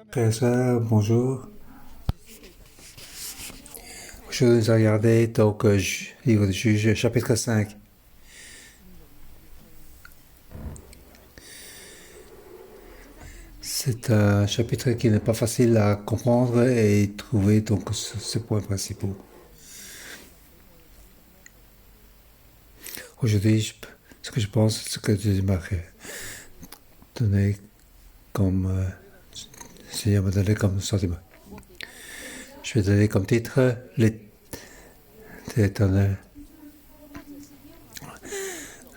Frères et sœurs, bonjour. Je nous ai regardé donc livre de Juge, chapitre 5. C'est un chapitre qui n'est pas facile à comprendre et trouver donc ces points principaux. Aujourd'hui, ce que je pense, ce que Dieu m'a donné comme Seigneur m'a donné comme sentiment. Je vais donner comme titre l'Éternel,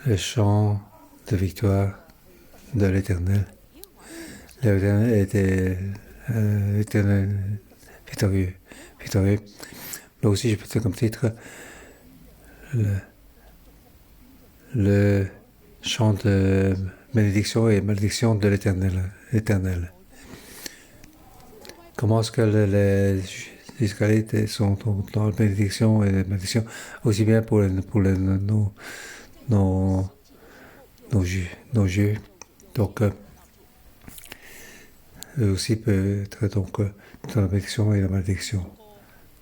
le chant de victoire de l'Éternel. L'Éternel était l'Éternel victorieux. Mais aussi, je peux dire comme titre le chant de bénédiction et malédiction de l'Éternel. Comment est-ce que les Israélites sont dans la bénédiction et la malédiction, aussi bien pour nos Juifs. Donc, eux aussi peuvent être donc dans la bénédiction et la malédiction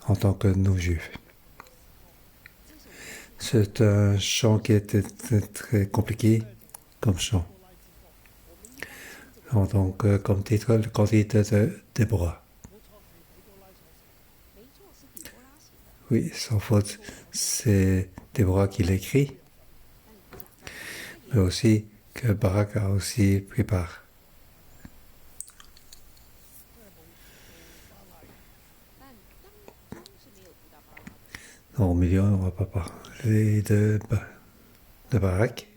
en tant que nos Juifs. C'est un chant qui était très compliqué comme chant. Donc, comme titre, le candidat de Déborah. Oui, sans faute, c'est Déborah qui l'écrit, mais aussi que Barak a aussi pris part. Au milieu, on ne va pas parler de Barak.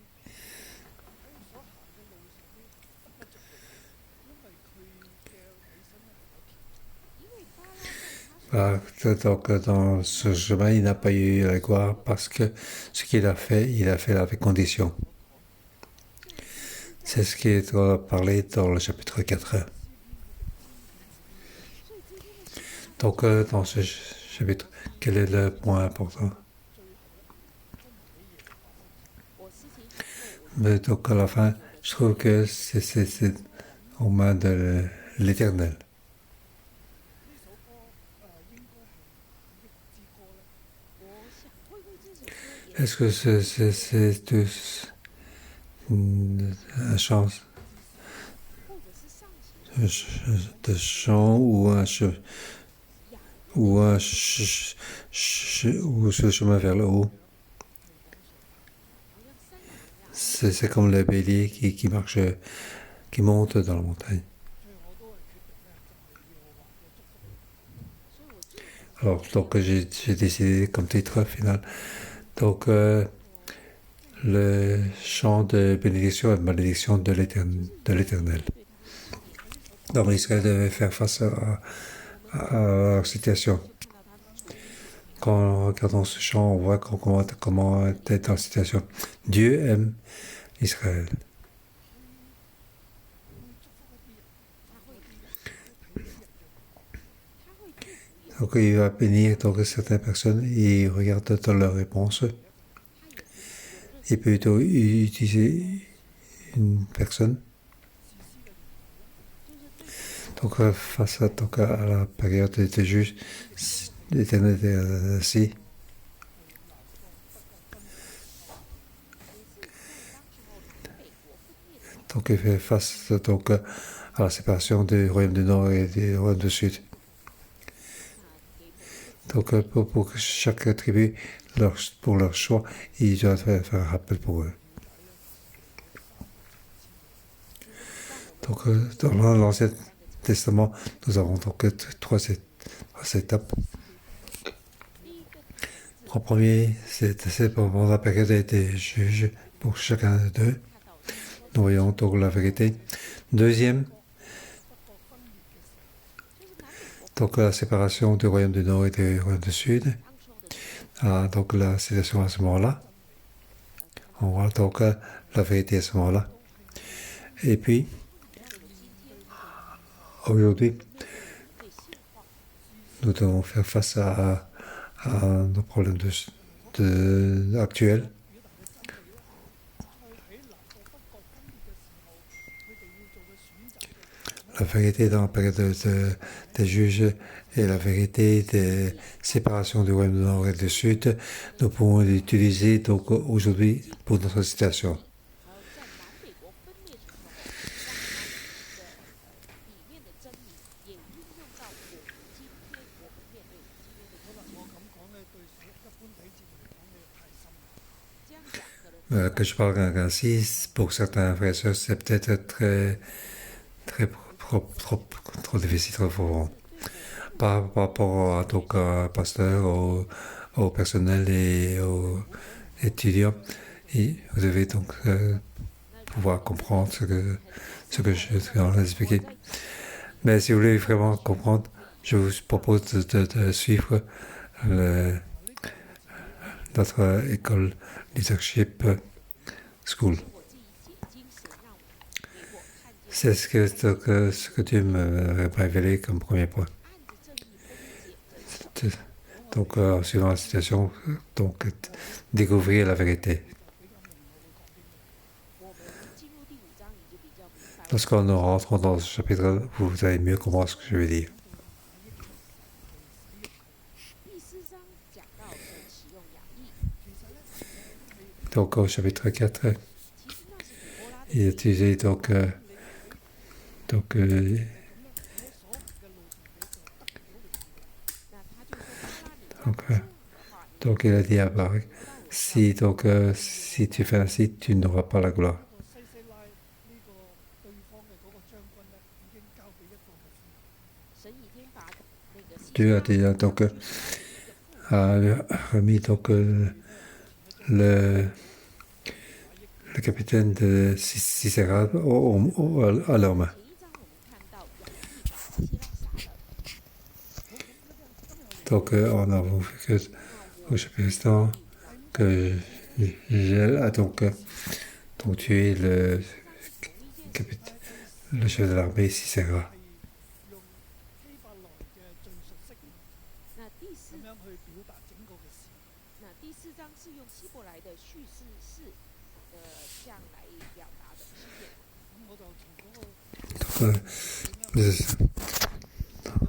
Donc, dans ce chemin, il n'a pas eu la gloire parce que ce qu'il a fait, il a fait avec condition. C'est ce qui est parlé dans le chapitre 4. Donc, dans ce chapitre, quel est le point important? Mais donc, à la fin, je trouve que c'est aux mains de l'Éternel. Est-ce que c'est un chant de chant ou ou ce chemin vers le haut? C'est comme le bélier qui marche, qui monte dans la montagne. Alors, donc j'ai décidé comme titre final. Donc, le chant de bénédiction et de malédiction de l'Éternel. Donc, Israël devait faire face à la situation. Quand nous regardons ce chant, on voit comment être dans la situation. Dieu aime Israël. Donc, il va bénir donc, certaines personnes et il regarde dans leur réponse. Il peut utiliser une personne. Donc, face à la période des juges, l'Éternel était ainsi. Donc, il fait face donc, à la séparation du royaume du Nord et du royaume du Sud. Donc, pour chaque tribu, pour leur choix, ils doivent faire un rappel pour eux. Donc, dans l'Ancien Testament, nous avons donc trois étapes. En premier, c'est pendant la période des juges pour chacun d'eux. Nous voyons donc la vérité. Deuxième, donc la séparation du royaume du Nord et du royaume du Sud. Donc la situation à ce moment-là. On voit donc la vérité à ce moment-là. Et puis, aujourd'hui, nous devons faire face à nos problèmes actuels. la vérité dans la période des juges et la vérité des séparations du Royaume du Nord et du Sud, nous pouvons l'utiliser donc aujourd'hui pour notre situation. Que je parle ainsi, pour certains frères et sœurs, c'est peut-être trop difficile, trop profond. Par rapport à donc pasteur, au personnel et aux étudiants, et vous devez donc pouvoir comprendre ce que je suis en train d'expliquer. Mais si vous voulez vraiment comprendre, je vous propose de suivre notre école Leadership School. C'est ce que Dieu m'a révélé comme premier point. Donc, en suivant la situation, donc, découvrir la vérité. Lorsqu'on rentre dans ce chapitre, vous allez mieux comprendre ce que je veux dire. Donc, au chapitre 4, il est utilisé donc il a dit à Barak, si tu fais ainsi, tu n'auras pas la gloire. Dieu a déjà donc a remis donc le capitaine de Sisera à leurs mains. Donc on a vu que au chapitre que Gel a donc tué le chef de l'armée Sisera.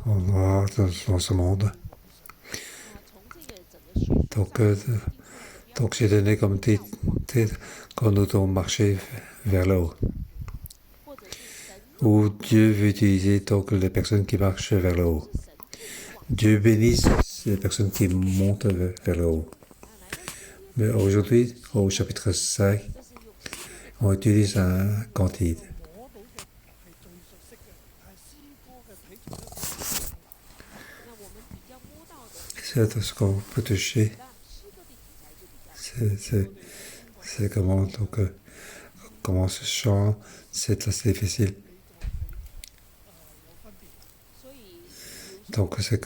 On va dans ce monde. Donc j'ai donné comme titre quand nous devons marcher vers le haut. Où Dieu veut utiliser donc les personnes qui marchent vers le haut. Dieu bénisse les personnes qui montent vers le haut. Mais aujourd'hui, au chapitre 5, on utilise un cantique. C'est ce qu'on peut toucher. C'est comment ce chant, c'est assez difficile. Donc c'est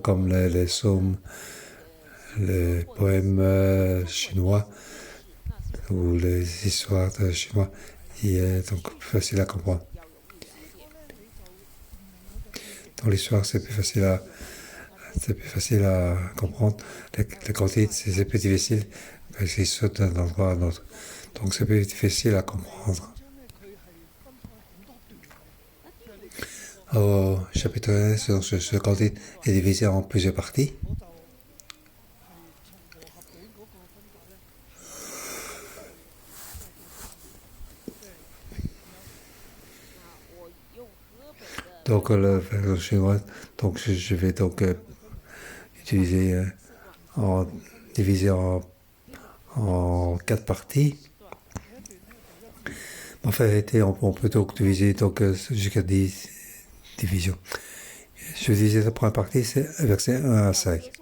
comme les psaumes, les poèmes chinois ou les histoires chinois, qui est donc plus facile à comprendre. Dans l'histoire, c'est plus facile à comprendre. Les cantiques, c'est plus difficile parce qu'ils sautent d'un endroit à un autre. Donc c'est plus difficile à comprendre. Au chapitre 1, ce cantique est divisé en plusieurs parties. Donc le version chinoise, donc je vais donc utiliser diviser en 4 parties. En vérité, on peut donc diviser jusqu'à 10 divisions. Je disais la première partie, c'est versets 1 à 5.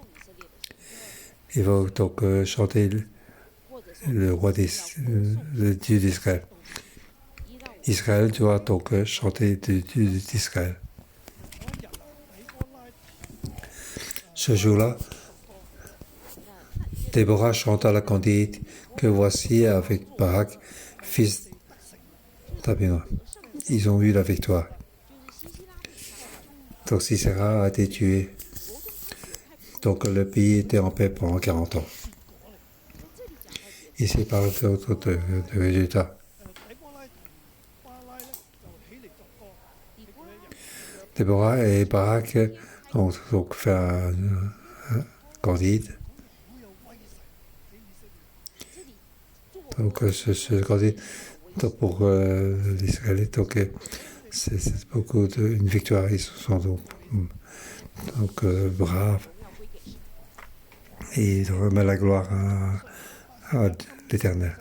Il va donc chanter le Dieu d'Israël. Israël doit donc chanter le Dieu d'Israël. Ce jour-là, Déborah chanta la cantique que voici avec Barak, fils d'Abinoam. Ils ont eu la victoire. Donc Sisera a été tué. Donc le pays était en paix pendant 40 ans. Ici parle de résultats. Déborah et Barak ont donc fait un candide. Donc ce candide pour les Israélites, donc c'est beaucoup une victoire. Ils sont donc braves et ils remettent la gloire à l'Éternel.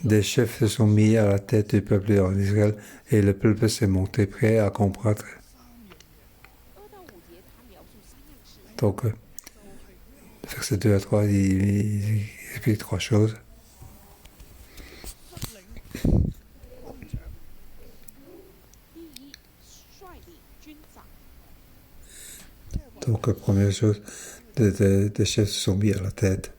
Des chefs se sont mis à la tête du peuple en Israël et le peuple s'est monté prêt à combattre. Donc, verset 2 à 3, il explique trois choses. Donc, première chose, des chefs se sont mis à la tête.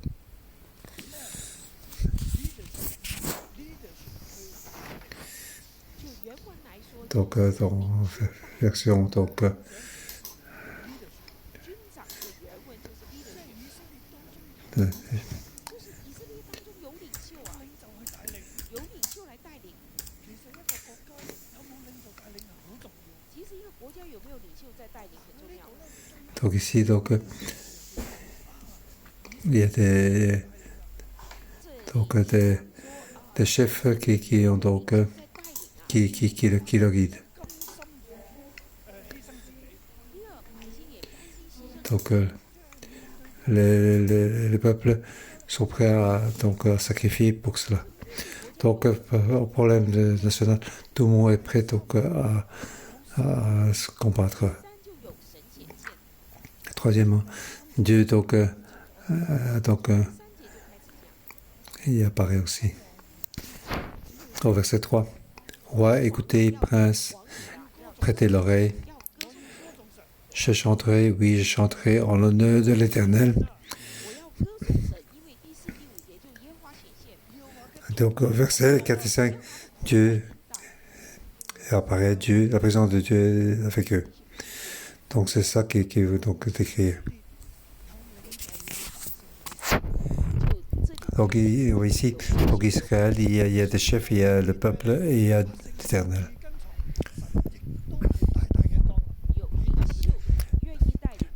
Donc, dans version, donc, donc ici, donc, il y a des chefs qui ont donc qui le guident. Donc les peuples sont prêts à sacrifier pour cela. Donc au problème national, tout le monde est prêt donc, à se combattre. Troisièmement, Dieu donc il apparaît aussi. Au verset 3. Roi, écoutez, prince, prêtez l'oreille. Je chanterai, oui, je chanterai en l'honneur de l'Éternel. Donc, au verset 4 et 5, Dieu apparaît, la présence de Dieu avec eux. Donc, c'est ça qui veut donc décrire. Donc, ici, pour Israël, il y a des chefs, il y a le peuple et il y a l'Éternel.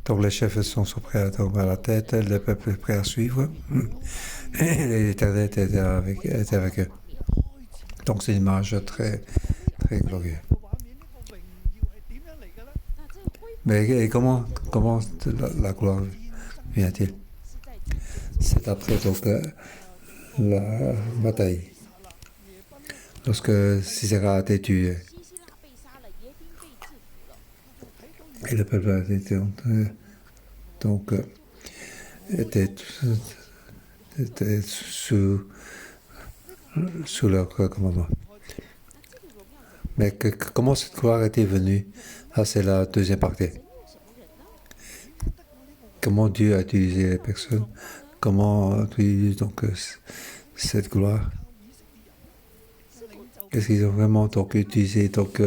Donc, les chefs sont prêts à tomber à la tête, le peuple est prêt à suivre, et l'Éternel était avec eux. Donc, c'est une image très, très glorieuse. Mais comment la gloire vient-il? C'est après donc la bataille. Lorsque Sisera a été tué et le peuple a été donc était sous leur commandement. Mais comment cette gloire était venue? Ah, c'est la deuxième partie. Comment Dieu a utilisé les personnes? Comment a utilisé donc cette gloire? Qu'est-ce qu'ils ont vraiment donc utilisé donc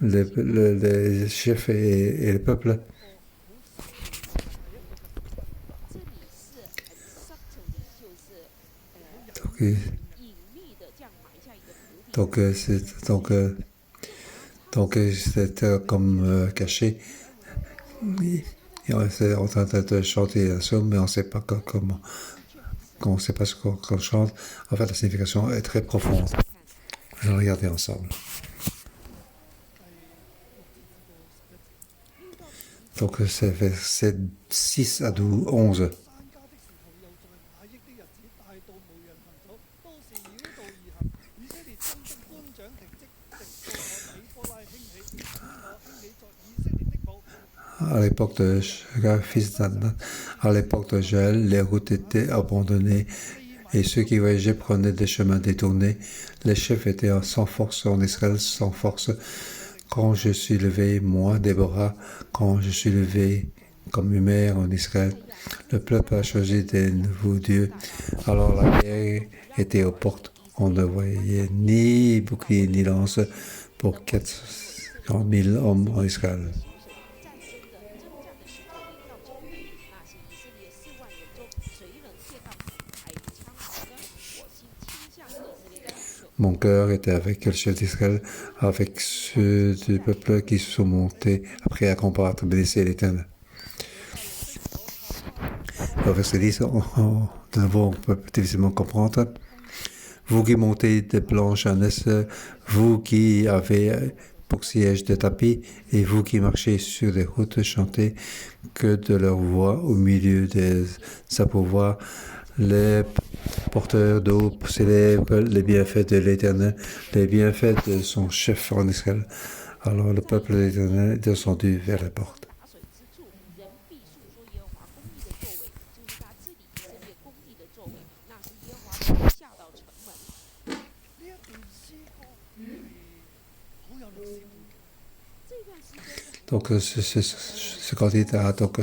les chefs et le peuple? Donc c'est comme caché. Et on est en train de chanter la somme, mais on ne sait pas comment. On ne sait pas ce qu'on chante. En fait, la signification est très profonde. Allons regarder ensemble. Donc c'est verset 6 à 11. À l'époque de fils d'Adnan, à l'époque de Jaël, les routes étaient abandonnées et ceux qui voyageaient prenaient des chemins détournés. Les chefs étaient sans force en Israël, sans force. Quand je suis levé, moi, Déborah, quand je suis levé comme une mère en Israël, le peuple a choisi des nouveaux dieux. Alors la guerre était aux portes. On ne voyait ni bouclier ni lance pour 400 000 hommes en Israël. Mon cœur était avec le chef d'Israël, avec ceux du peuple qui se sont montés après à combattre, blesser l'Éternel. Au verset 10, de nouveau, on peut difficilement comprendre. Vous qui montez des planches en est, vous qui avez pour siège des tapis, et vous qui marchez sur les routes, chantez que de leur voix au milieu des appouvoirs. Les porteurs d'eau célèbrent les bienfaits de l'Éternel, les bienfaits de son chef en Israël. Alors le peuple de l'Éternel est descendu vers la porte. Donc ce candidat a donc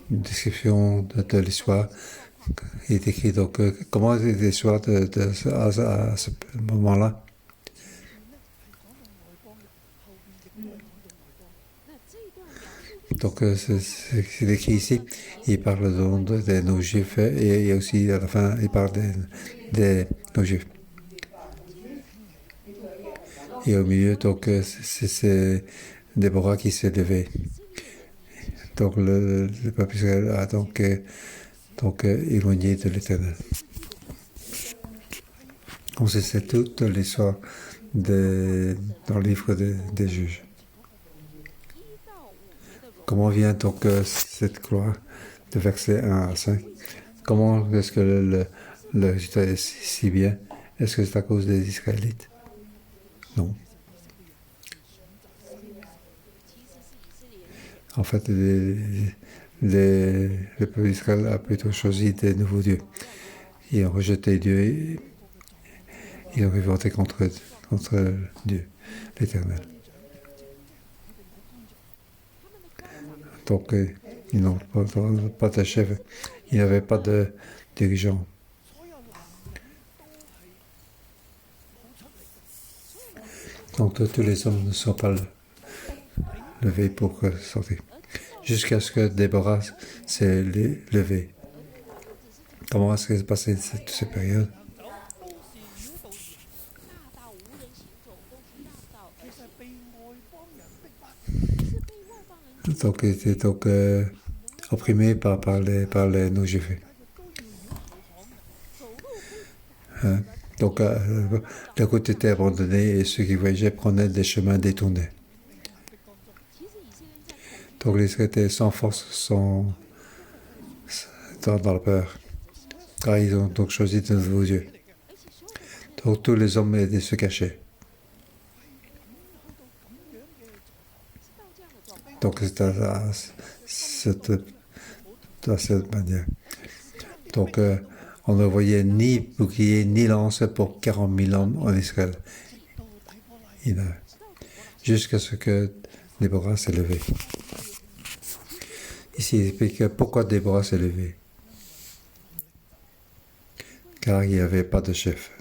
une description de l'histoire. Il est écrit donc comment est l'histoire à ce moment-là. Donc c'est écrit ici. Il parle donc des non-juifs et aussi à la fin il parle des non-juifs. Et au milieu, donc, c'est Déborah qui s'est levée. Donc, le peuple Israël a donc éloigné de l'Éternel. Donc, c'est toute l'histoire dans le livre des juges. Comment vient donc cette gloire de versets 1 à 5? Comment est-ce que le résultat est si bien? Est-ce que c'est à cause des Israélites? Non. En fait, le peuple d'Israël a plutôt choisi des nouveaux dieux. Ils ont rejeté Dieu et ils ont révolté contre Dieu, l'Éternel. Donc, ils n'ont pas de chef, ils n'avaient pas de dirigeant. Donc, tous les hommes ne sont pas levés pour sortir. Jusqu'à ce que Déborah s'est levée. Comment est-ce que s'est passé cette période? Donc, il était donc opprimé par les non-juifs. Donc, la route était abandonnée et ceux qui voyageaient prenaient des chemins détournés. Donc, ils étaient sans force, dans la peur. Car ils ont donc choisi de nouveaux dieux. Donc, tous les hommes étaient se cacher. Donc, c'est à cette manière. Donc, on ne voyait ni bouclier ni lance pour 40 000 hommes en Israël. Jusqu'à ce que Déborah s'est levée. Ici, il explique pourquoi Déborah s'est levée. Car il n'y avait pas de chef.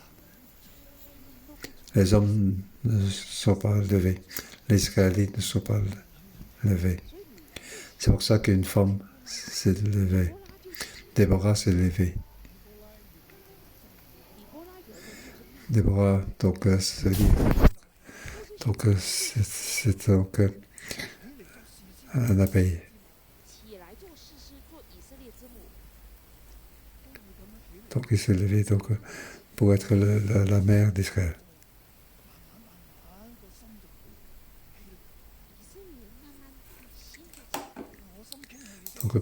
Les hommes ne sont pas levés. Les Israélites ne sont pas levés. C'est pour ça qu'une femme s'est levée. Déborah s'est levée. Déborah, donc, c'est donc un appel. Donc, il s'est levé donc, pour être la mère d'Israël. Donc,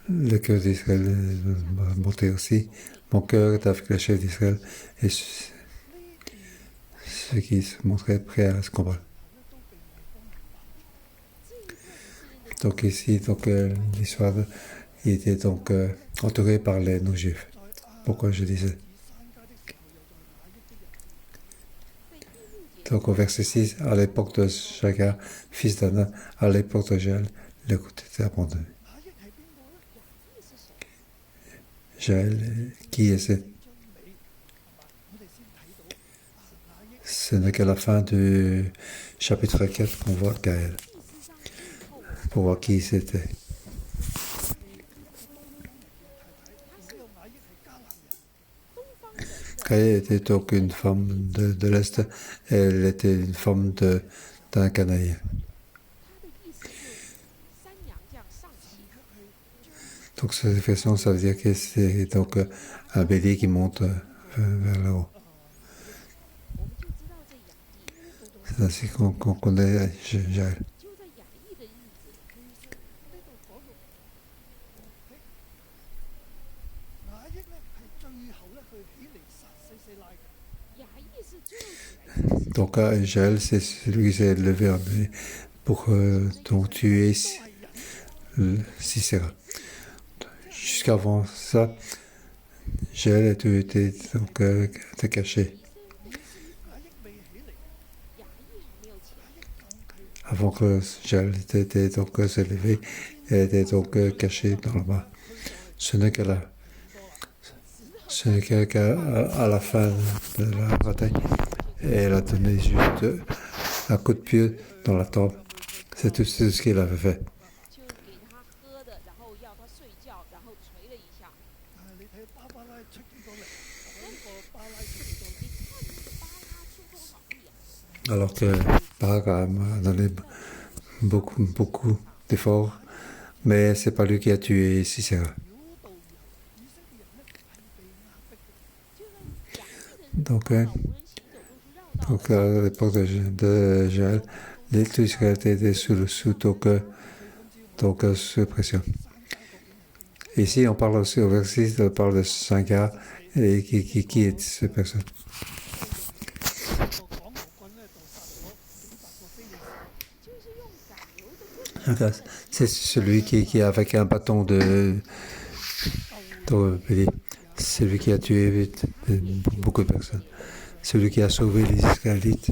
le cœur d'Israël m'a monté aussi. Mon cœur est avec le chef d'Israël et ceux qui se montraient prêts à se combattre. Donc ici, donc, l'histoire, il était donc entouré par les non-juifs. Pourquoi je disais? Donc au verset 6, à l'époque de Jagar, fils d'Anna, à l'époque de Jaël, le route était abandonné. Jaël, qui est-ce? Ce n'est qu'à la fin du chapitre 4 qu'on voit Gaël. Pour voir qui c'était. Gaïa était donc une femme de l'Est, et elle était une femme d'un Canadien. Donc cette expression, ça veut dire que c'est donc un bélier qui monte vers le haut. C'est ainsi qu'on connaît Jaël. Donc Jaël, c'est celui qui s'est levé pour donc, tuer Sisera. Jusqu'avant ça, Jaël était donc caché. Avant que Jaël était donc se lever, elle était donc cachée dans le bas. Ce n'est qu'à la fin de la bataille, et elle a donné juste un coup de pied dans la tombe. C'est tout ce qu'il avait fait. Alors que Barak a donné beaucoup d'efforts, mais c'est pas lui qui a tué Sisera. Donc à l'époque de Jaël, tout Israël était sous sous pression. Ici, on parle aussi au verset, on parle de Sangar, et qui est cette personne. C'est celui qui avec un bâton de celui qui a tué beaucoup de personnes. Celui qui a sauvé les Israélites.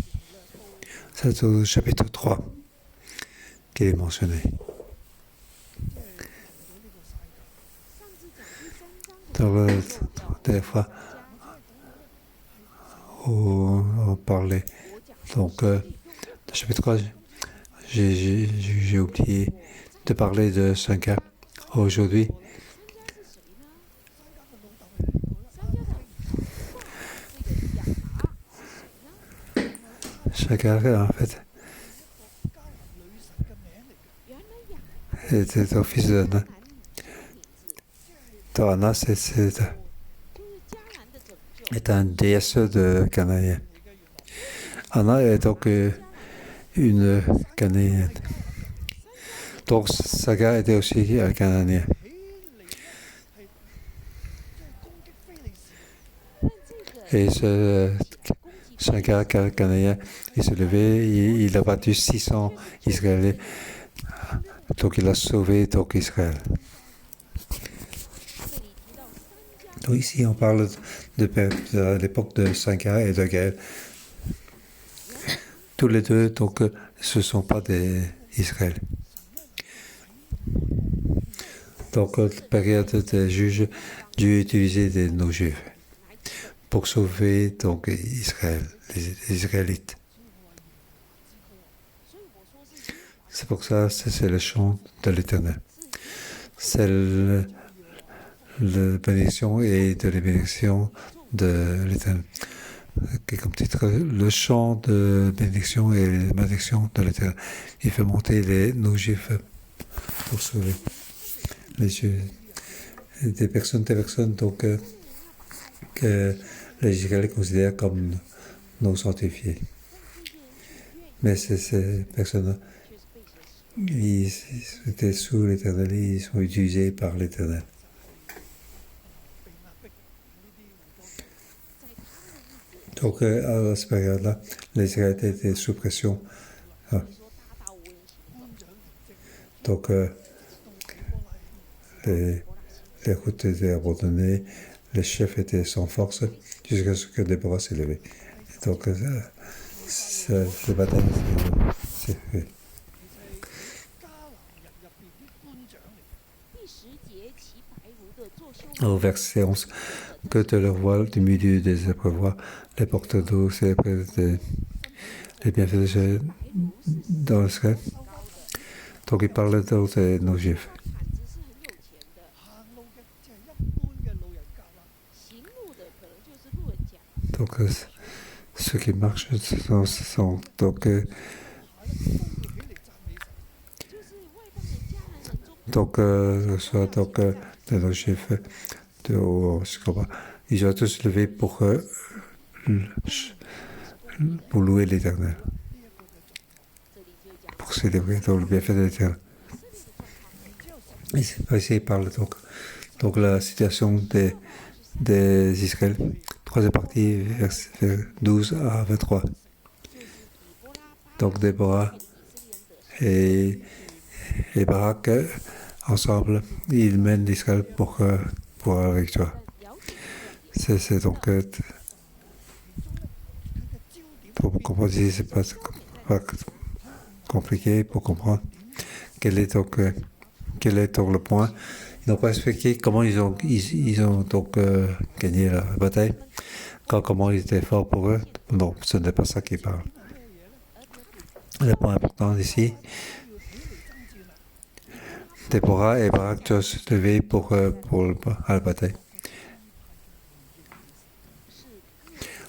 C'est au chapitre 3 qu'il est mentionné. Dans la dernière fois, on parlait. Donc, le chapitre 3, j'ai oublié de parler de Sanka aujourd'hui. Sanka, en fait, était au fils d'Anna. Anna, est un déesse de Canaan. Anna est donc une Cananéenne. Donc Saga était aussi un Cananéen. Et ce Saga Cananéen, il s'est levé, il a battu 600 Israéliens. Donc il a sauvé donc Israël. Donc ici on parle de l'époque de Saga et de Gaël. Tous les deux, donc, ce ne sont pas des Israël. Donc, la période des juges, Dieu utilisait des non-juifs pour sauver donc Israël, les Israélites. C'est pour ça que c'est le chant de l'Éternel. C'est la bénédiction et de la bénédiction de l'Éternel. Comme titre, le chant de bénédiction et la malédiction de l'Éternel. Il fait monter les non-juifs pour sauver les Juifs. Des personnes donc, que les Israéliens considèrent comme non sanctifiés. Mais ces personnes-là, ils étaient sous l'Éternel, ils sont utilisés par l'Éternel. Donc, à cette période-là, les Israéliens étaient sous pression. Donc, les routes étaient abandonnées, les chefs étaient sans force, jusqu'à ce que Déborah s'est levée. Donc, cette bataille s'est fait. Au verset 11, que te le voile du milieu des épreuves, les portes d'eau célèbrent les bienfaits dans le ciel. Donc il parle de nos juifs. Donc, ce qui marche sont soit de nos chefs, ils ont tous levé pour louer l'Éternel, pour célébrer le bienfait de l'Éternel. Ici, il parle donc la situation des Israël. Troisième partie, versets 12 à 23. Donc Déborah et Barak, ensemble, ils mènent l'Israël pour la victoire. C'est donc pour comprendre ici, c'est pas compliqué pour comprendre quel est donc le point. Ils n'ont pas expliqué comment ils ont donc gagné la bataille, comment ils étaient forts pour eux. Non, ce n'est pas ça qui parle. Le point important ici, Déborah et Barak doivent se lever pour la bataille.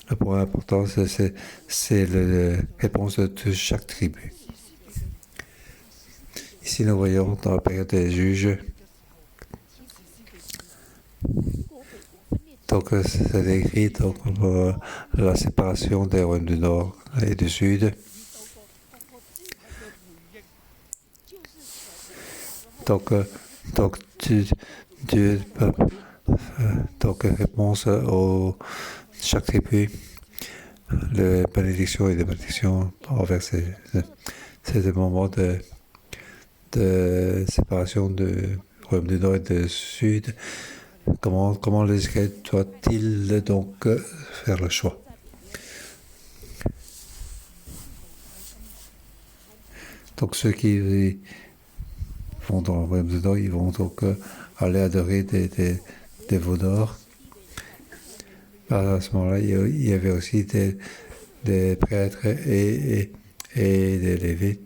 Le point important, c'est la réponse de chaque tribu. Ici, nous voyons dans la période des juges, donc c'est décrit donc, la séparation des royaumes du Nord et du Sud. Donc Dieu réponse chaque tribu, les bénédictions et les malédictions envers ces moments de séparation du royaume du Nord et du Sud. Comment les Israéliens doivent-ils donc faire le choix? Donc ceux qui vont dans le royaume du Nord, ils vont donc aller adorer des veaux d'or. À ce moment-là, il y avait aussi des prêtres et des lévites.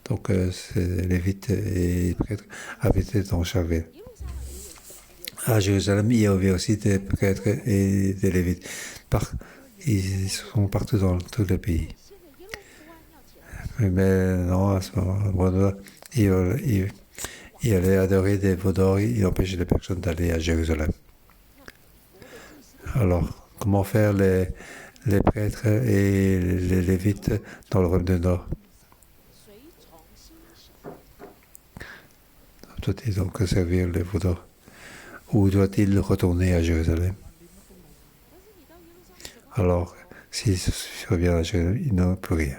Donc ces lévites et prêtres habitaient dans chaque ville. À Jérusalem, il y avait aussi des prêtres et des lévites. Ils sont partout dans tout le pays. Mais non, à ce moment-là, il allait adorer des veaux d'or, il empêchait les personnes d'aller à Jérusalem. Alors, comment faire les prêtres et les lévites dans le royaume du Nord? Doit-il donc servir les veaux d'or? Ou doit-il retourner à Jérusalem? Alors, s'il revient à Jérusalem, il n'a plus rien.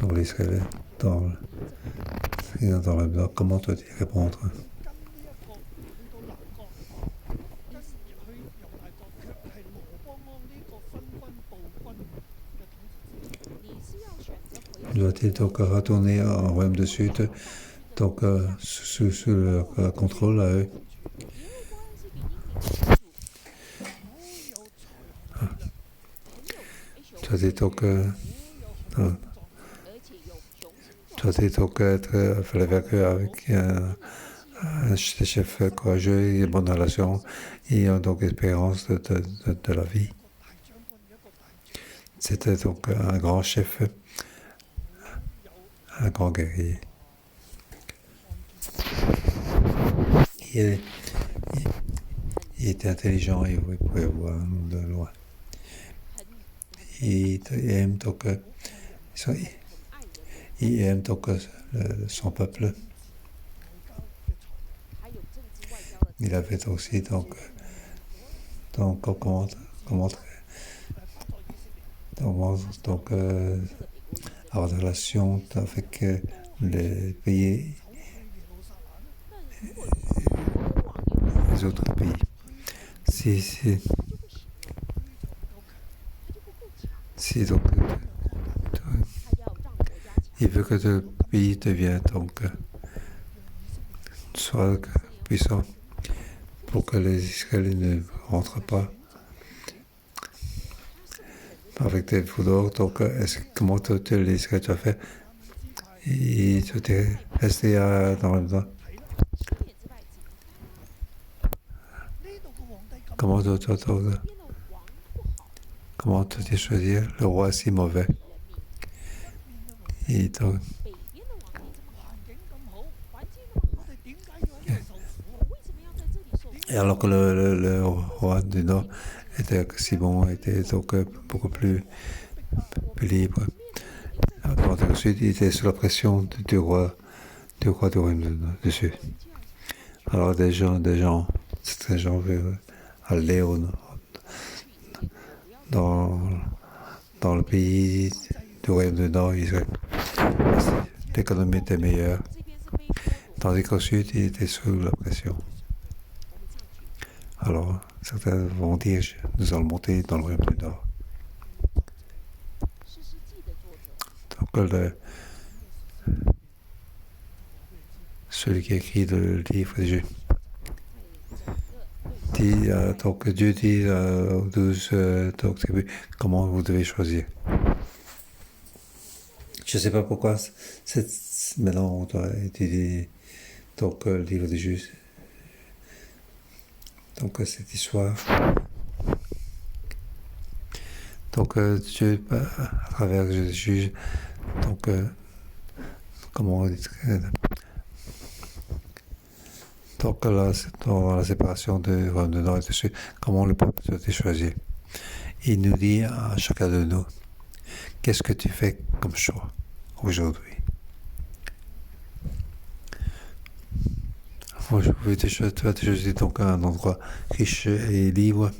Donc l'Israélien, dans le Nord, comment doit-il répondre? Doit-il donc retourner en royaume du Sud, donc sous leur contrôle à eux? Doit-il donc être vaincu avec un chef courageux et une bonne relation et donc espérance de la vie? C'était donc un grand chef, un grand guerrier. Il était intelligent et il pouvait voir de loin. Il aime donc son peuple. Il avait aussi donc avoir des relations avec les pays, les autres pays. Si donc il veut que le pays devienne donc soit puissant pour que les Israéliens ne rentrent pas avec des veaux d'or. Donc, comment les Israéliens doivent faire? Ils doivent rester dans le nord. Comment comment te choisir le roi si mauvais? Et, donc, et alors que le roi du Nord était si bon, était donc beaucoup plus libre. Alors, dans le Sud, il était sous la pression du royaume du Sud. Alors certains gens veulent aller dans, dans le pays du royaume du Nord, l'économie était meilleure, tandis qu'au Sud, il était sous la pression. Alors, certains vont dire, nous allons monter dans le royaume du Nord. Donc, celui qui écrit le livre des Juifs dit, donc Dieu dit aux 12 tribus comment vous devez choisir. Je ne sais pas pourquoi maintenant on doit étudier donc, le livre des Juifs. Donc cette histoire. Donc Dieu, à travers les juges, donc comment on dit donc là, dans la séparation de royaume du Nord et du Sud, comment le peuple doit choisir. Il nous dit à chacun de nous, qu'est-ce que tu fais comme choix aujourd'hui? Moi, tu vas te choisir donc un endroit riche et libre,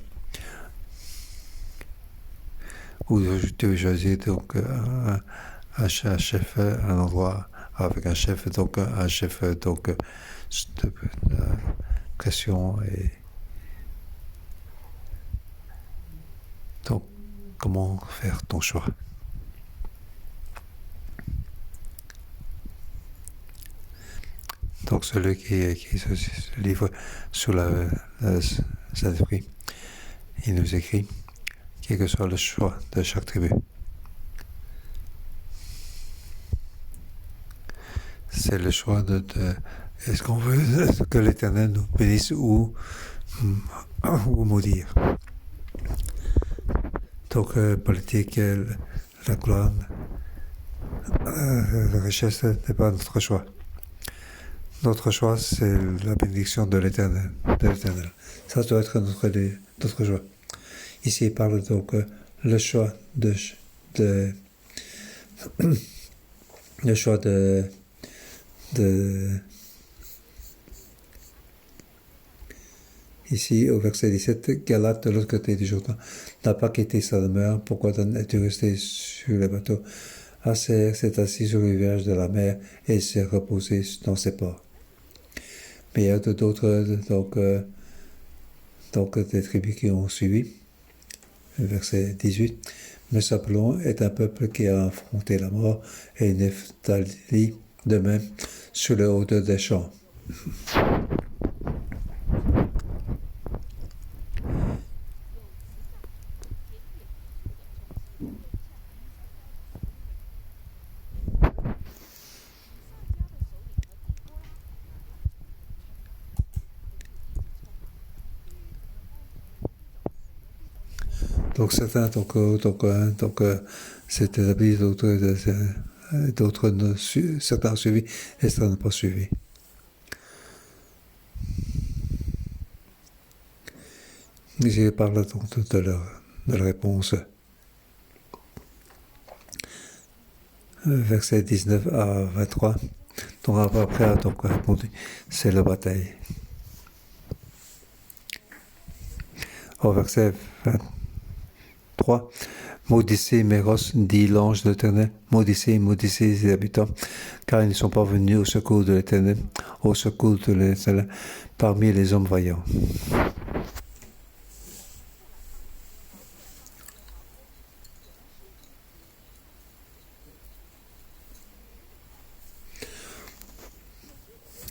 ou tu veux choisir donc un chef, un endroit avec un chef, donc un chef donc de pression et donc comment faire ton choix. Donc celui qui écrit ce livre sous la Saint-Esprit, il nous écrit quel que soit le choix de chaque tribu. C'est le choix de est-ce qu'on veut que l'Éternel nous bénisse ou maudire. Donc politique, la gloire, la richesse n'est pas notre choix. Notre choix, c'est la bénédiction de l'Éternel. Ça doit être notre choix. Ici, il parle donc le choix le choix ici, au verset 17, Galate, de l'autre côté du Jourdain, n'a pas quitté sa demeure. Pourquoi es-tu resté sur le bateau? Aser s'est assis sur le rivage de la mer et s'est reposé dans ses ports. Mais il y a d'autres, donc des tribus qui ont suivi. Verset 18. Mais Zabulon est un peuple qui a affronté la mort, et Nephtali de même sur le haut des champs. Donc certains s'est établi, certains ont suivi et certains n'ont pas suivi. Je parle donc de leur réponse. Verset 19 à 23. Donc après a donc répondu, c'est la bataille. Au verset 23, maudissez Méros, dit l'ange de l'Éternel, maudissez les habitants, car ils ne sont pas venus au secours de l'Éternel, parmi les hommes vaillants.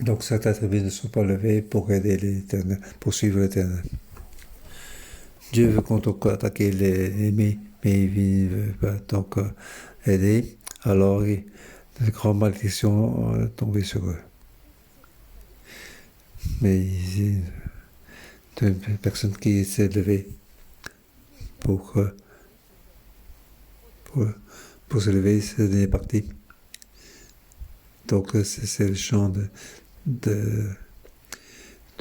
Donc certains tribus ne sont pas levés pour aider l'Éternel, pour suivre l'Éternel. Dieu veut qu'on attaquer les ennemis, mais il ne veut pas donc aider. Alors, de grandes malédictions tombent sur eux. Mais de d'une personne qui s'est levée pour, pour se lever, c'est parti. Donc c'est le chant de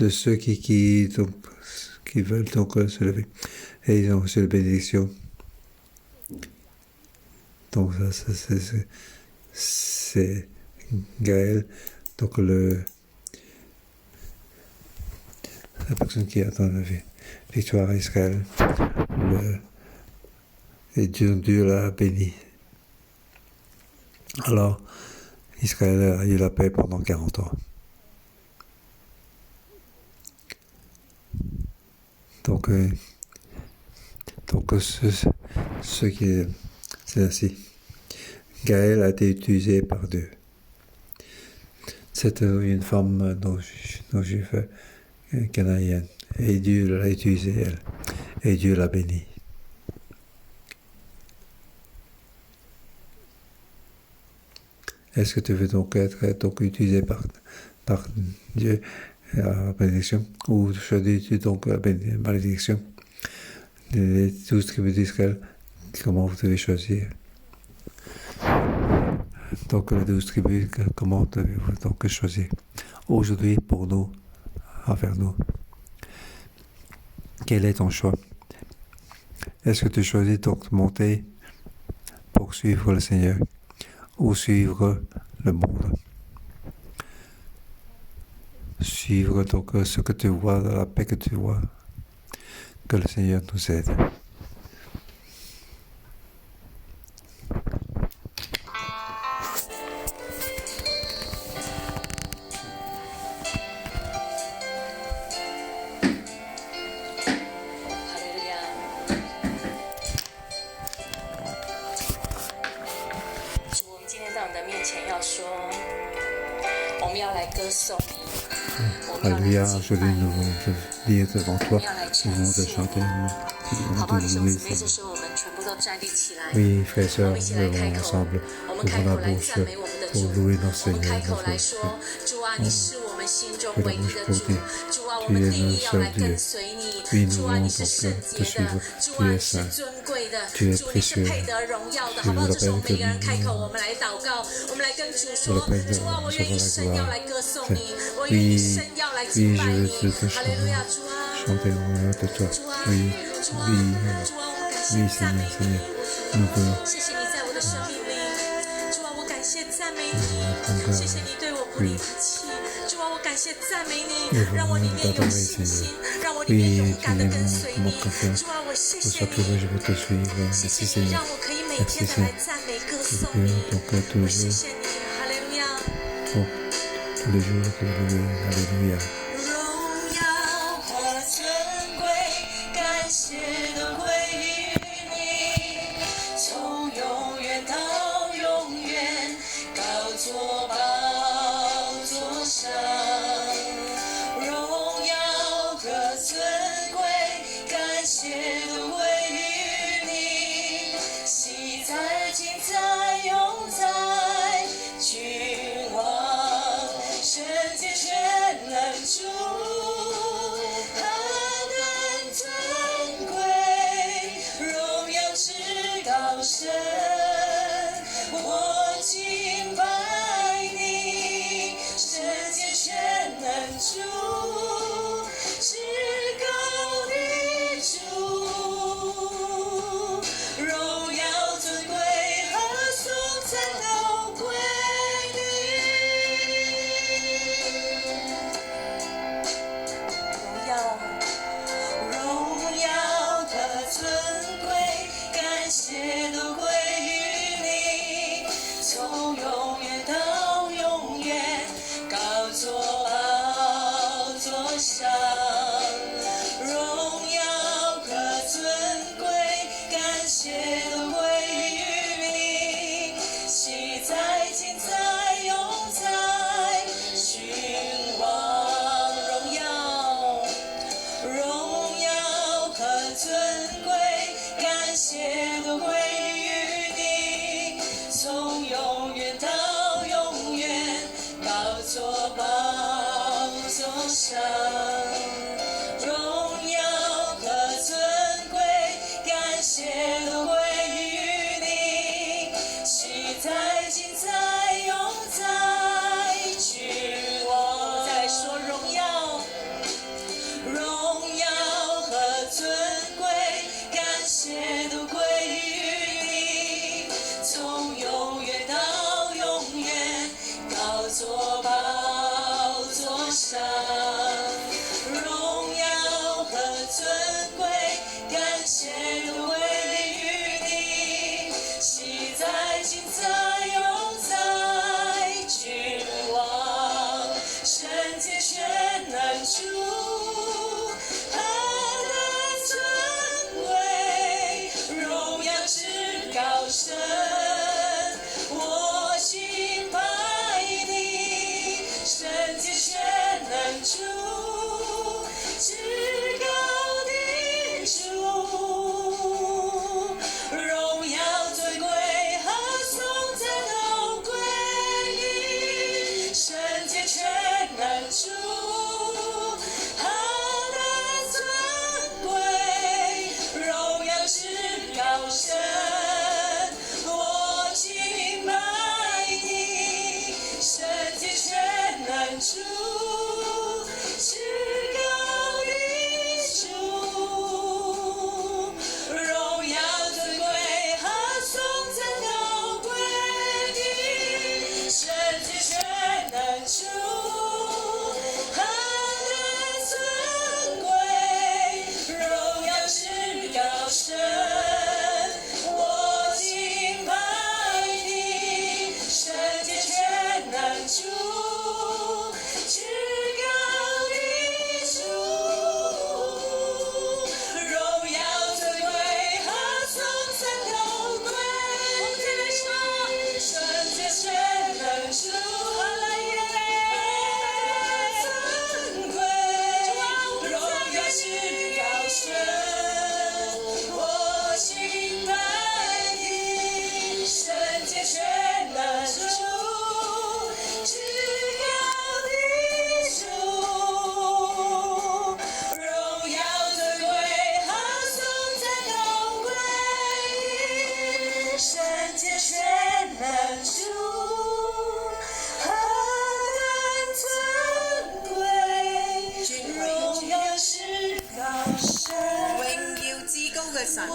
ceux qui veulent donc se lever. Et ils ont reçu la bénédiction. Donc ça c'est Gaël, donc la personne qui attend la victoire à Israël. Et Dieu l'a béni. Alors, Israël a eu la paix pendant 40 ans. Donc ce qui est, c'est ainsi. Gaël a été utilisée par Dieu. C'était une femme juive canadienne. Et Dieu l'a utilisée, elle. Et Dieu l'a bénie. Est-ce que tu veux donc être utilisé par Dieu à la bénédiction, ou choisis-tu donc la malédiction? Les 12 tribus d'Israël, comment vous devez choisir? Donc les 12 tribus, comment devez-vous donc choisir aujourd'hui pour nous, envers nous? Quel est ton choix? Est-ce que tu choisis donc de monter pour suivre le Seigneur ou suivre le monde? Suivre donc ce que tu vois, la paix que tu vois. Que le Seigneur nous aide. Alléluia, aujourd'hui nous voulons te dire devant toi, nous voulons te chanter, nous voulons te louer. Oui, frères et sœurs, nous levons ensemble, ouvrons la bouche pour louer notre Seigneur, notre Dieu. Ouvre la bouche pour dire, tu es le seul Dieu. Oui, nous voulons donc te suivre, tu es saint, tu es précieux. Tu veux la peine que nous la peine de recevoir la gloire. Oui, oui, je veux te chanter en l'honneur de toi. Oui, Seigneur, nous voulons. Oui. D'adorer, Seigneur. Oui, tu es mon confiance. Pour chaque jour, je veux te suivre. Merci, Seigneur. Merci, Seigneur. Donc, toujours. Bon, tous les jours, Alléluia.宝座上。尊贵，感谢归于你，喜在今在永在君王，圣洁全能主，他的尊贵，荣耀至高神，我敬拜你，圣洁全能主，至高的主，荣耀尊贵和颂赞都归你，圣洁全能主，他的尊贵，荣耀至高神，我敬拜你，圣洁全能主，至高的主，荣耀尊贵和颂赞都归你，圣洁全能主，他的尊贵，荣耀至高神，我敬拜你，圣洁全能主，至高的主，荣耀尊贵和颂赞都归你，圣洁全能主，哈利路亚，尊贵，荣耀至高神，我敬拜你，圣洁全能主，至高的主，荣耀尊贵和颂赞都归你，圣洁全能主，何等尊贵，荣耀至高神，榮耀至高嘅神，我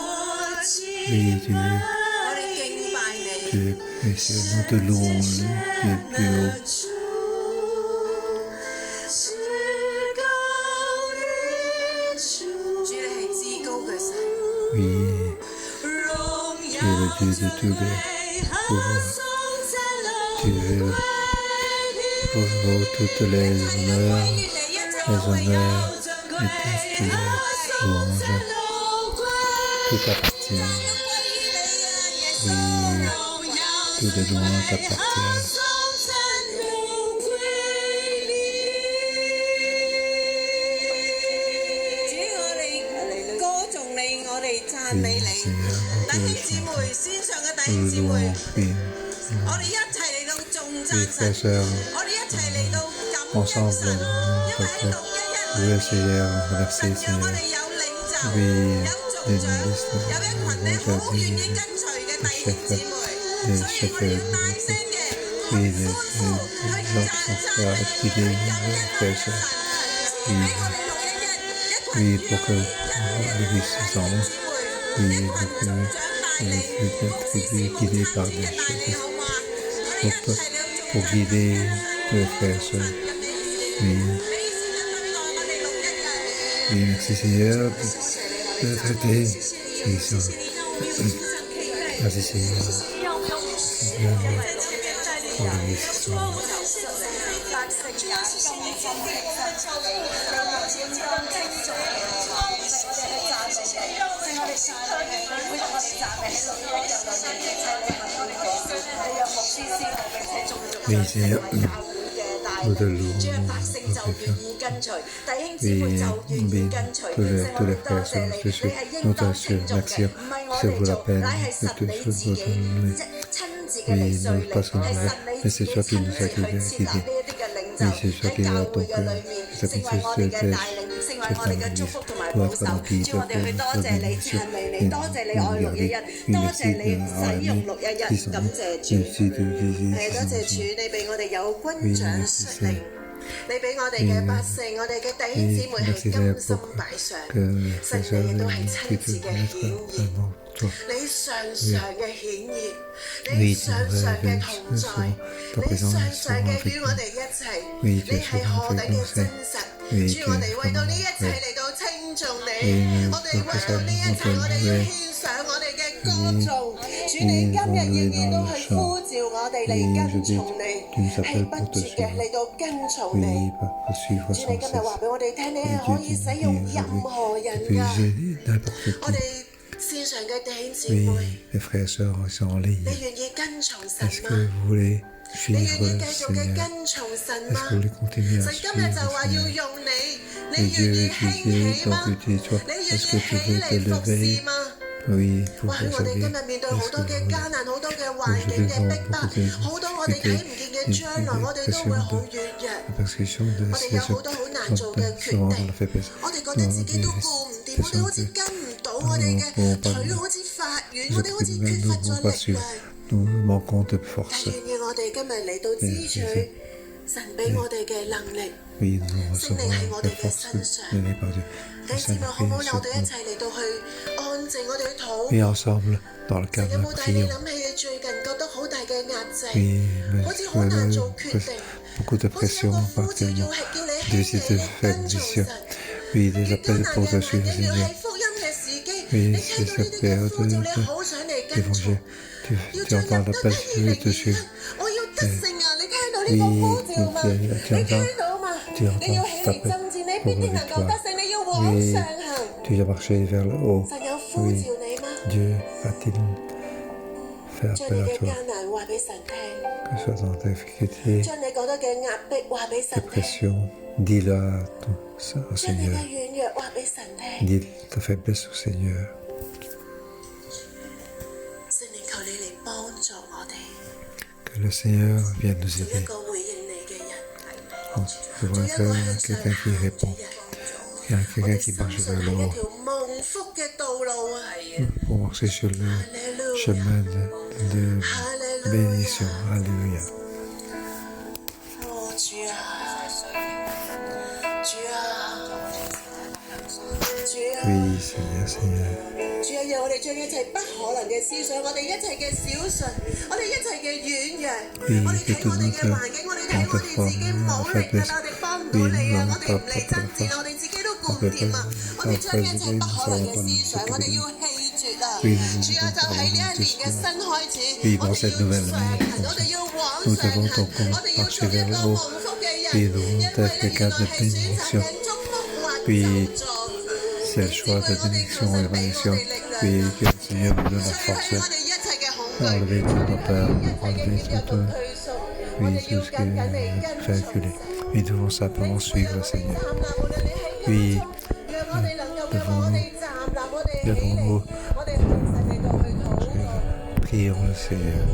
敬Oui, Dieu, 我哋敬拜你， tu es précieux, nous te louons, tu es plus haut. 主你係至高嘅神， Oui, tu es le Dieu de tous les pouvoirs. Tu es pour toutes les honneurs, 願你一切 les honneurs et toutes les louanges. Tout appartient. 要歸於你啊，耶穌。 Oui, tous les louanges t'appartiennent. 主我哋歌頌你，我哋讚美 Oui, 你， Seigneur, 弟 nous 兄 te 姊妹， chantons. 線上嘅弟 Nous 兄姊 louons, 妹， oui. 我哋一齊嚟到頌 Oui, 讚 frères 神， et sœurs, 我哋一齊嚟到感恩 ensemble, 神，因為喺nous 611 louer Seigneur, remercier 神讓我 Seigneur. 哋有領袖， Oui, 有 les 組長， ministres, 有一群你好願意跟隨嘅弟兄姊妹，所以我哋要大聲嘅去 oui, 歡 les 呼，去 gens 讚 qui 讚 sont 去 activés, 感 les 恩 frères et 神 sœurs. 啊！賜 Oui, 俾我哋611 oui, 一 pour 群 que 願意跟隨嘅弟 nous 兄 puissions, 姊妹， oui, 一群 pour 組長帶領， que 牧師 être 師母 guidés 參 par 子 des 嘅帶領， choses, 好嘛？我哋一齊嚟 pour guider tous les frères et sœurs. Oui, 美善嘅對待我哋611。 oui, merci Seigneur de traiter les gens. Merci Seigneur pour le bénédiction. 你這我的路，主嘅百姓就願意跟隨，弟兄姊妹就願意跟隨。聖我哋多謝你，你係應當稱頌嘅，唔係我哋做，乃係神你自己親自嘅嚟率領，係神你自己親自去設立呢一啲嘅領袖喺教會嘅裏面，成為我哋嘅帶領，成為我哋嘅祝福同埋保守。主，我哋去多謝你，讚美你，多謝你愛611，多謝你使用611，感謝主。係多謝主，你俾我哋有軍長率領，你俾我哋嘅百姓，我哋嘅弟兄姊妹係甘心擺上，神你亦都係親自嘅顯現，你常常嘅顯現，你常常嘅同在，你常常嘅與我哋一齊，你係何等嘅真實。主，我哋為到呢一切嚟到稱跟從你，我哋為咗呢一切，我哋要獻上我哋嘅歌頌。主你今日仍然都去呼召我哋嚟跟從你，係不絕嘅嚟到跟從你。主你今日話俾我哋聽，你係可以使用任何人㗎。我哋線上嘅弟兄姊妹，你願意跟從神嗎？你願意繼續嘅跟從神嗎？神今日就話要用你，你願意興起嗎？你願意起嚟服侍嗎？或許我哋今日面對好多嘅艱難，好多嘅環境嘅逼迫，好多我哋睇唔見嘅將來，我哋都會好軟弱，我哋有好多好難做嘅決定，我哋覺得自己都顧唔掂，我哋好似跟唔到，我哋嘅腿好似發軟，我哋好似缺乏咗力量。但願意我哋今日嚟到支取神俾我哋嘅能力，聖靈喺我哋嘅身上。弟兄姊妹，好唔好？我哋一齊嚟到去安靜，我哋去禱告。神有冇帶你諗起你最近覺得好大嘅壓制，好似好難做決定，好似有個呼召要叫你興起跟從神。亦都難嘅環境要喺福音嘅時機，你聽到呢啲嘅呼召，你好想嚟跟從。要進入得得意嘅意思，我要得勝啊！你聽到呢個呼召嘛？你聽到嘛？你要起嚟爭戰，你必定能夠得勝，你要往上行。神有呼召你嗎？將你嘅艱難話俾神聽，將你覺得嘅壓迫話俾神聽，將你嘅軟弱話俾神聽。Que le Seigneur vienne nous aider. Je vois quelqu'un qui répond. Il y a quelqu'un qui marche vers le haut. Pour marcher sur le chemin de bénédiction. Alléluia. Oui, Seigneur, Seigneur. 主啊，讓我哋將一切不可能嘅思想，我哋一切嘅小信，我哋一切嘅軟弱，我哋睇我哋嘅環境，我哋睇我哋自己冇力㗎啦，我哋幫唔到你啊，我哋唔嚟爭戰，我哋自己都顧唔掂啊，我哋將一切不可能嘅思想，我哋要棄絕啊！主啊，就喺呢一年嘅新開始，我哋要上行，我哋要往上行，我哋要做一個蒙福嘅人，因為你係選擇人祝福或咒詛。C'est le choix de bénédiction et de bénédiction. Puis que le Seigneur nous donne la force à enlever toute nos peurs, enlever toute, oui, tout ce qui fait reculer. Nous devons simplement suivre le Seigneur. Puis, devons-nous, prions le Seigneur.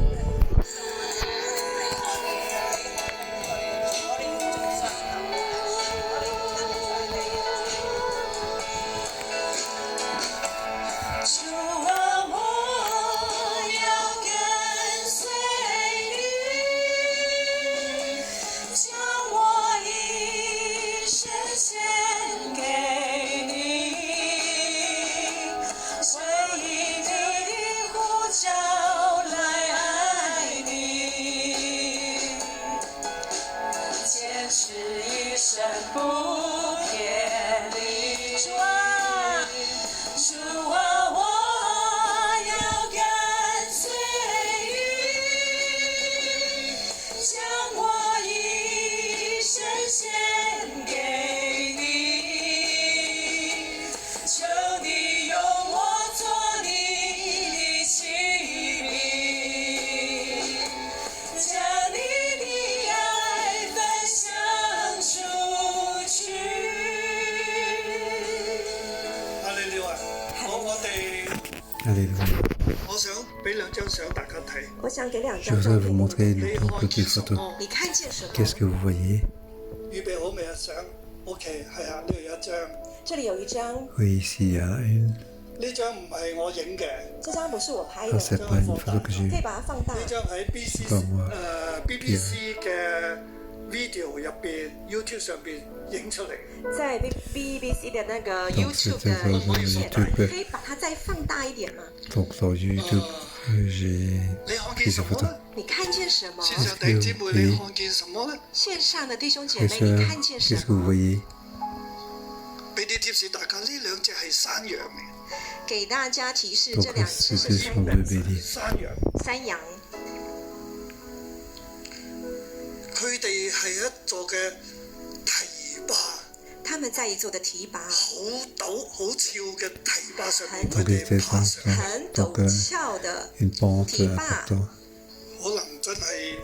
Je voudrais vous montrer deux petites photos. Qu'est-ce que vous voyez? Oui, ici il y a une. Ça, c'est pas une photo que j'ai eue. C'est pas moi. BBC 嘅 video 入邊 YouTube 上邊影出嚟。在 BBC 的那個 YouTube 的影片，可以把它再放大一點嗎？ Donc dans YouTube, j'ai pris ces photos. 你看見什麼？線上弟兄姊妹，你看見什麼呢？線上的弟兄姐妹，你看見什麼？ Qu'est-ce que vous voyez? 俾啲啲貼士，大家呢兩隻係山羊嚟，給大家提示， Donc 這兩隻 ce 是 sont deux béliers. 山羊。山羊，佢哋係一座嘅堤壩，他們在一座的堤壩，好陡好峭嘅堤壩上面，很佢哋爬上，很陡峭的 Une pente 堤壩， importante. 可能真係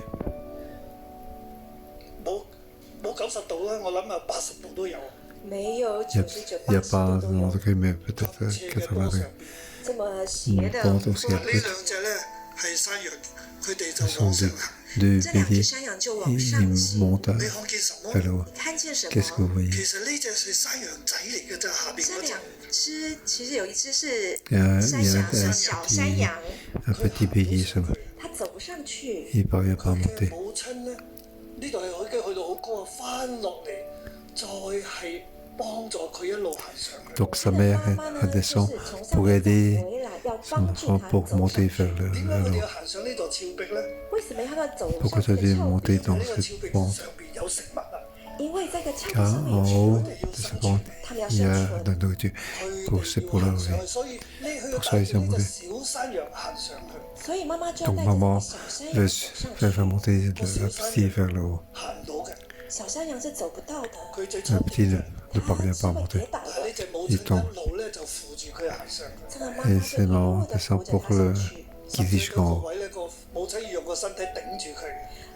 冇90度啦，我諗啊80度都有。沒有 Il 99、n'y a 80 pas 度都 un 有， degré, mais peut-être 斜嘅坡 80 degrés. 上邊，這麼斜 Une 的 pente aussi 呢 un peu. 兩隻咧係山羊，佢哋 Ce 就 sont 往上 deux, 行。 deux 這兩隻 béliers. 山羊就 Et 往上 ils 行。 montent 你看見什麼？ vers le haut. 看見什 Qu'est-ce que vous 麼？ voyez? 其實呢隻係山羊仔嚟嘅咋，下邊嗰隻這兩隻其實有一隻是 Il y a 山羊， un 是小山羊， petit bélier sur le. 它走不上去。 Il ne parvient pas à 佢嘅 monter. 母親咧，呢度係已經去到好高啊，翻落嚟再係幫助佢一路行上去。 Donc sa mère, 媽媽呢， elle 就是 descend 從 pour 上面走 aider 回來，要 son 幫助 enfant 他 pour 走上 monter 去。 vers 點解 le 我哋 haut. 要行上呢座峭壁咧？為什麼要走 Pourquoi 上 tu 這 as 個 dû 峭壁？ monter dans 呢個峭 cette 壁 pente? 上邊有食物啊！ 因為在這個峭壁 Car 上面有 en 食 haut 物， de cette pente, 他們要 il y 生 a 存 de。la nourriture. 佢 C'est 哋 pour 要 la 行上 nourrir. 去，所以呢佢要 Pour ça, 帶 ils 住 ont 呢隻 monté. 小山羊行上去，所以媽媽就 Donc 帶着 maman 小山 veut 羊走上 faire 去。 monter la petite vers le haut. 行唔到嘅。小山羊是走不到的，佢最初 Le petit ne 它 parvient 是 pas à 會 monter. 跌倒的。但係呢隻母親il tombe. 一路咧就扶住佢行上去。這個媽 Et 媽就 c'est 一路 maman 的 descend 扶着 pour 它 le 上去。 guider 嗰 jusqu'en 個 haut. 位咧，個母親要用個身體頂住佢。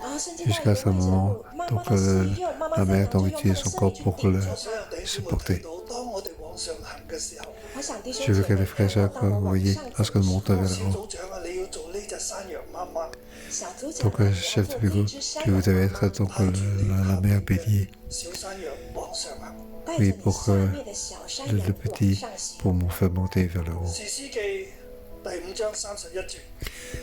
然後甚至 Jusqu'à ce moment, donc la mère doit utiliser son corps pour le 所有弟兄會睇 supporter. 到，當我哋往上行嘅時候， 我想弟兄 Je veux 姐 que 妹 les frères et 看 sœurs 到 que 當我 vous 往 voyez 上 lorsque 走 nous montons 小 vers le haut. 組長啊，你要做呢隻山羊媽媽，小組長 Donc, 們 chef 要 de 做 bureau, 一隻山 que vous 羊 devez 媽 être 媽 donc la mère bélier. 小山羊往上行。帶着 Oui, 你 pour 下面的小山羊 le 往 petit 上行。 pour me faire monter vers le haut. 士師記第5章31節，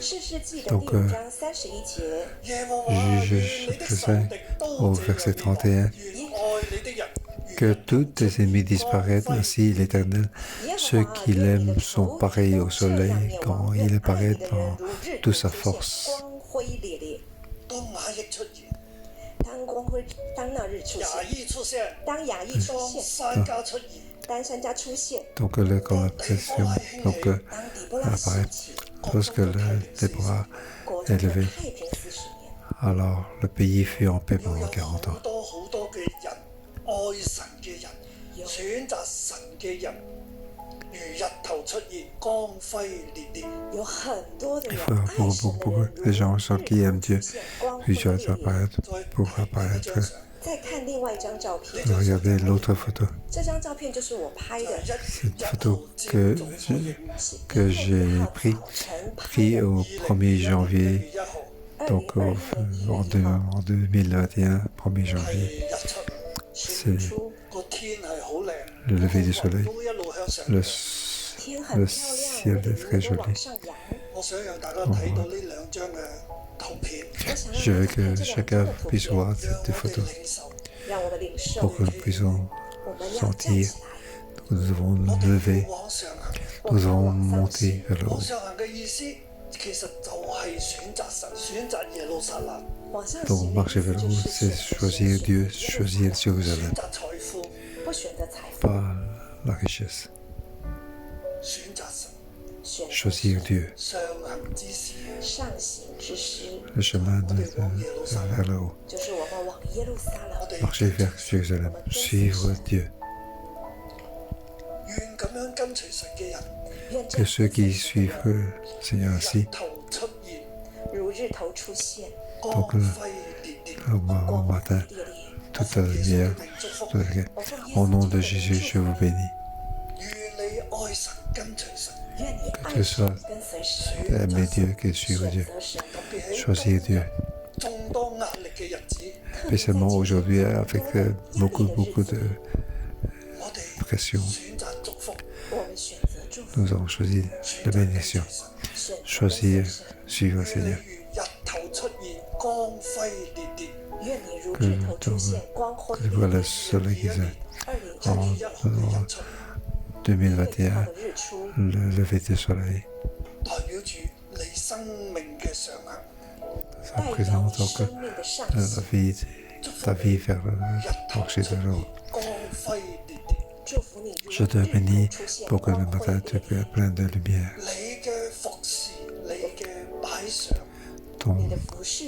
士師記的 Donc, 第5章31節，耶和華願你的仇敵都 au 這 verset 樣 31, 願愛你的人， que tous tes ennemis disparaissent, ainsi l'Éternel, ceux qui l'aiment sont pareils au soleil quand il apparaît dans toute sa force. 光輝烈烈。當那日出現，當那日出雅現，意出現，當雅意出當現，山家出現，當山家出現， Donc, quand la pression donc, 當底波拉興 apparaît, 起， lorsque les bras 國中就 élevés, 太平40年。 alors le pays fut en paix 要 pendant 有 40 ans. 好多好多嘅人，愛神嘅人，選擇神嘅人，如日頭出現，光輝烈烈。有很多的 Il 人 faut 愛 beaucoup, 神 beaucoup 的 de 人 gens 如 qui aiment Dieu, 出現光 puis 輝 tu 烈 vas 烈。 apparaître 再 pour 睇另一 apparaître. 張相，再看另外一張照片， Regardez l'autre photo. 這張照片就是我拍的， C'est une photo que j'ai pris au 1er janvier, 1號 donc en 2021, 1er janvier. 日出， C'est 出個天係好靚， le lever du soleil. 都一路向上。 Le 天很漂 ciel 亮， est très 雲往 joli. 上揚。我想讓大家睇到呢兩張嘅圖片，我想 Je 讓 veux 大家看 que 這兩 chacun 張的圖 puisse 片， voir 讓 ces 我哋 photos 領受。讓我們領受， pour que nous puissions 我們要站起 sentir 來。 que nous devons 我 nous 哋 lever, 要往上行。 nous devons monter vers le 往 haut. 上行嘅意思其實就係選擇神，選擇耶路撒冷，往上 Donc 行 marcher 的 vers 意 le 思 haut, 就 c'est 是 choisir Dieu, choisir 選 Jérusalem, 擇財富，不選擇財富， pas la richesse. 選擇神，選擇 Choisir Dieu, 上行之時，上行之師， le chemin vers le haut. 就是我們往耶路撒冷。我哋 Marcher vers Jérusalem, suivre Dieu. 願咁樣跟隨神嘅人，願這 Que 樣 ceux qui suivent le Seigneur 日 ainsi, 頭出現，如日頭出現，光輝烈烈。 au matin, 烈烈。 toute la lumière, toute la lumière. Au nom de Jésus, je vous bénis. 願你愛神，跟隨神，願你愛 Que 神 soit 跟隨神， aimer Dieu, que suivre 選 Dieu, 擇神。 特別喺 choisir Dieu. 眾多壓力嘅日子， Spécialement aujourd'hui avec beaucoup de 我哋 pression, 選擇祝福，我們選擇祝福， nous avons choisi la bénédiction. 選擇 Choisir, 跟隨神。 suivre le 願 Seigneur. 你如日頭出現，光輝烈烈。願你如日頭出現，光輝 Que je vois 烈 le 烈。 soleil qui se 2021 1月1號嘅日出， 2021, 的日出， le lever du soleil. 代表住你生命嘅上行。 Ça 代表 représente 你 donc 生命的上 la 行。 vie, ta vie vers le 日頭 marcher 出 vers le haut. 現，光輝烈烈。Je te bénis pour que le matin tu sois plein de lumière. 你嘅服侍，你嘅擺上， Ton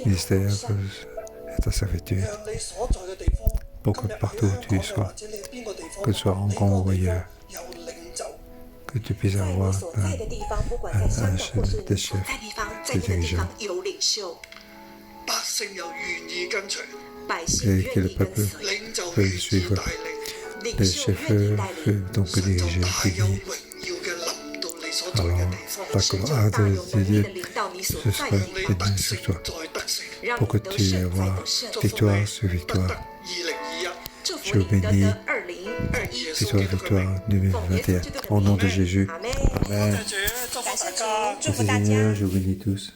ministère et ta servitude, 讓你所在嘅地方， pour que 今日 partout où 喺 tu 香港 sois, 或者你係邊個地方， que tu sois en Hong Kong ou ailleurs, 有領袖， que tu puisses 在你 avoir 所在的地方，不管在香港或是你所在地方，在你的地方有領袖， 百姓又願意跟隨， 百姓願意跟隨， 領袖 peut 願 le 意 suivre. 帶領， 領 Les 袖願意 chefs 帶領， furent donc 神就 dirigés, 大有 bénis. 榮耀嘅臨到你所在 Alors, 嘅地方， ta 神就 gloire 大有 de 能力 Dieu 的臨到你所 ce 在 sera 的 讓 地 你 方， 得 béni 勝 sur toi, 再得勝。 讓 pour 你 que 得 tu 勝 aies 再 avoir 得勝。 victoire sur 得 victoire. 2021， 祝福 Je 你得 bénis 得2021， victoire, victoire 2021. Au nom de Jésus. Amen. 謝謝祝福大家。 祝福 Merci 大家 Seigneur, je vous bénis tous.